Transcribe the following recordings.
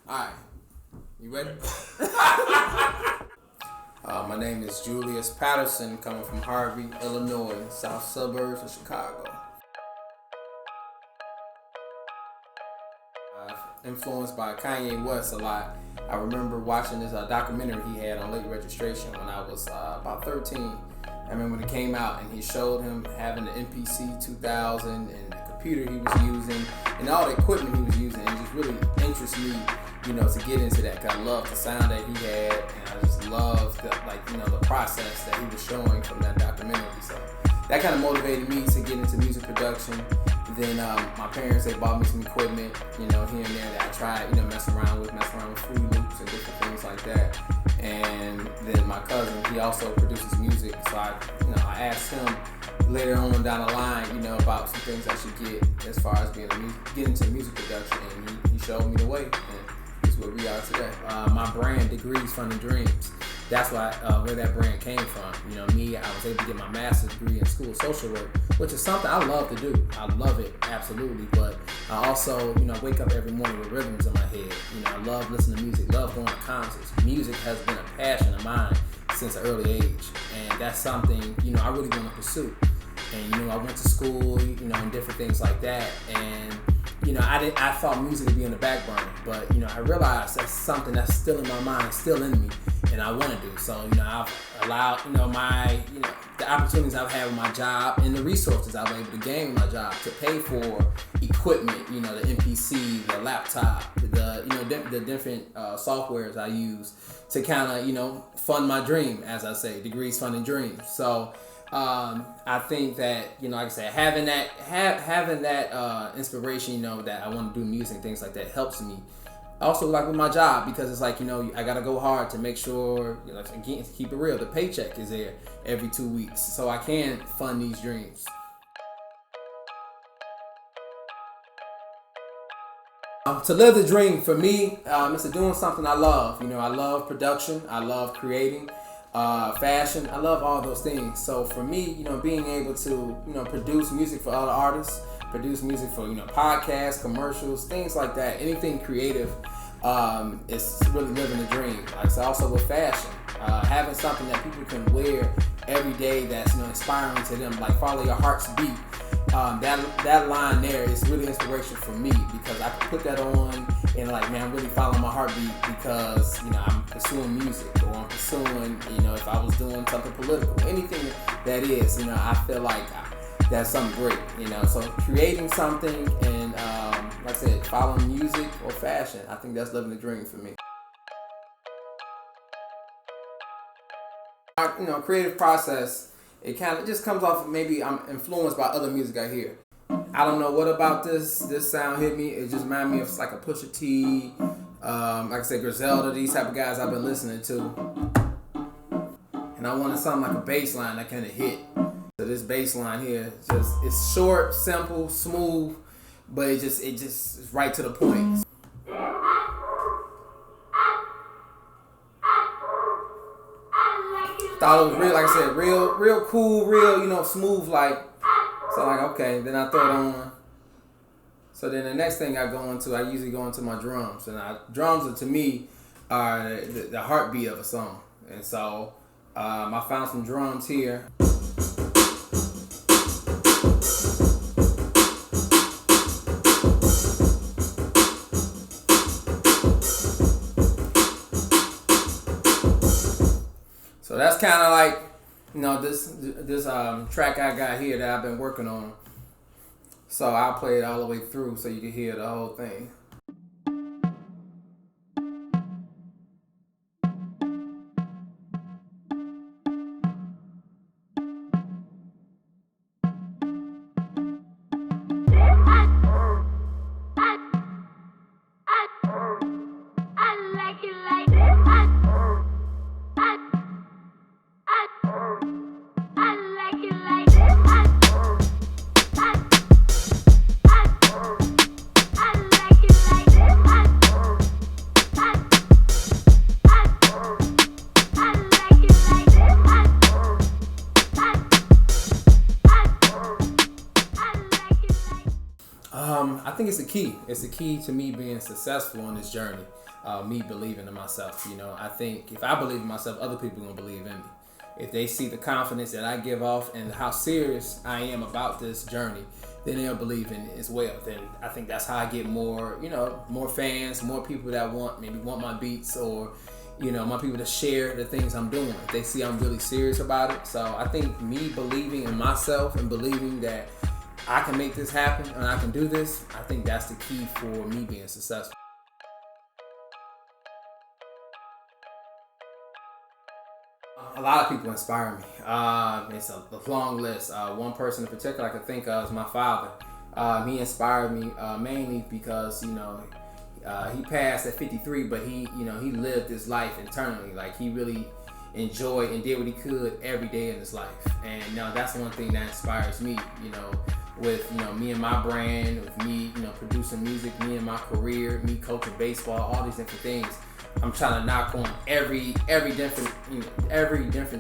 Alright, you ready? My name is Julius Patterson, coming from Harvey, Illinois, south suburbs of Chicago. Influenced by Kanye West a lot. I remember watching this documentary he had on late registration when I was about 13. I remember when it came out and he showed him having the MPC 2000 and the computer he was using and all the equipment he was using, and it just really interested me, to get into that, because I loved the sound that he had, and I just loved the process that he was showing from that documentary. So that kind of motivated me to get into music production. Then my parents, they bought me some equipment, here and there that I tried, messing around with Phree loops and different things like that. And then my cousin, he also produces music, so I asked him later on down the line, about some things I should get as far as get into music production, and he showed me the way, and this is where we are today. My brand, Degrees from the Dreams. That's where that brand came from. I was able to get my master's degree in school of social work, which is something I love to do. I love it, absolutely. But I also, wake up every morning with rhythms in my head. I love listening to music, love going to concerts. Music has been a passion of mine since an early age. And that's something, I really want to pursue. And, I went to school, and different things like that. And, I thought music would be on the back burner. But, I realized that's something that's still in my mind, still in me. And I want to do. So, I've allowed, the opportunities I've had with my job and the resources I've been able to gain with my job to pay for equipment, the MPC, the laptop, the different softwares I use to kind of, fund my dream, as I say, Degrees Funding Dreams. So, I think that, like I said, having that inspiration, that I want to do music and things like that helps me. Also, like with my job, because it's like, I got to go hard to make sure, again, keep it real, the paycheck is there every 2 weeks, so I can fund these dreams. To live the dream, for me, it's doing something I love. I love production, I love creating, fashion, I love all those things. So for me, being able to, produce music for other artists, produce music for, podcasts, commercials, things like that, anything creative, is really living the dream. Like, so also with fashion, having something that people can wear every day that's, inspiring to them, like follow your heart's beat. That line there is really inspirational for me, because I can put that on and I'm really following my heartbeat, because, I'm pursuing music, or I'm pursuing, if I was doing something political, anything that is, I feel like that's something great, so creating something and, like I said, following music or fashion, I think that's living the dream for me. Creative process, it kind of just comes off, maybe I'm influenced by other music I hear. I don't know what about this sound hit me. It just reminded me of like a Pusha T, like I said, Griselda, these type of guys I've been listening to. And I wanted something like a bass line that kind of hit. So this bass line here, it's short, simple, smooth, but it just is right to the point. Thought it was real, like I said, real cool, real, smooth, like, so like, okay, then I throw it on. So then the next thing I usually go into my drums. And drums, to me, are the heartbeat of a song. And so I found some drums here. So that's kind of like, this track I got here that I've been working on. So I'll play it all the way through so you can hear the whole thing. key. It's the key to me being successful on this journey. Me believing in myself. You know, I think if I believe in myself, other people are gonna believe in me. If they see the confidence that I give off and how serious I am about this journey, then they'll believe in it as well. Then I think that's how I get more, more fans, more people that want my beats, or, my people to share the things I'm doing. If they see I'm really serious about it. So I think me believing in myself and believing that I can make this happen and I can do this, I think that's the key for me being successful. A lot of people inspire me. It's a long list. One person in particular I could think of is my father. He inspired me mainly because he passed at 53, but he lived his life internally. Like, he really enjoyed and did what he could every day in his life. And that's one thing that inspires me. With me and my brand, with me producing music, me and my career, me coaching baseball, all these different things. I'm trying to knock on every different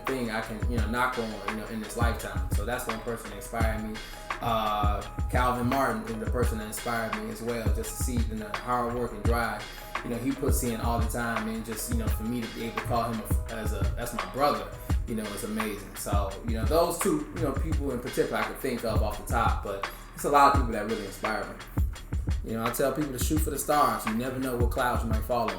thing I can knock on in this lifetime. So that's one person that inspired me. Calvin Martin is the person that inspired me as well, just to see the hard work and drive he puts in all the time, and just for me to be able to call him as my brother, is amazing. So those two people in particular I could think of off the top, but it's a lot of people that really inspire me. I tell people to shoot for the stars. You never know what clouds you might fall on.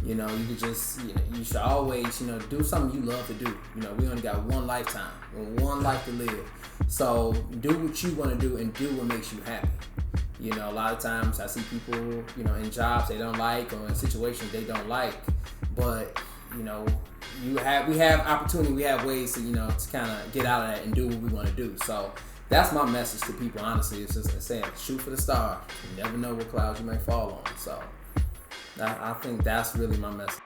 You could just, you should always, do something you love to do. We only got one lifetime, one life to live. So do what you want to do and do what makes you happy. A lot of times I see people, in jobs they don't like, or in situations they don't like. But, we have opportunity, we have ways to, to kind of get out of that and do what we want to do. So that's my message to people, honestly. It's just saying, shoot for the stars. You never know what clouds you may fall on. So I think that's really my message.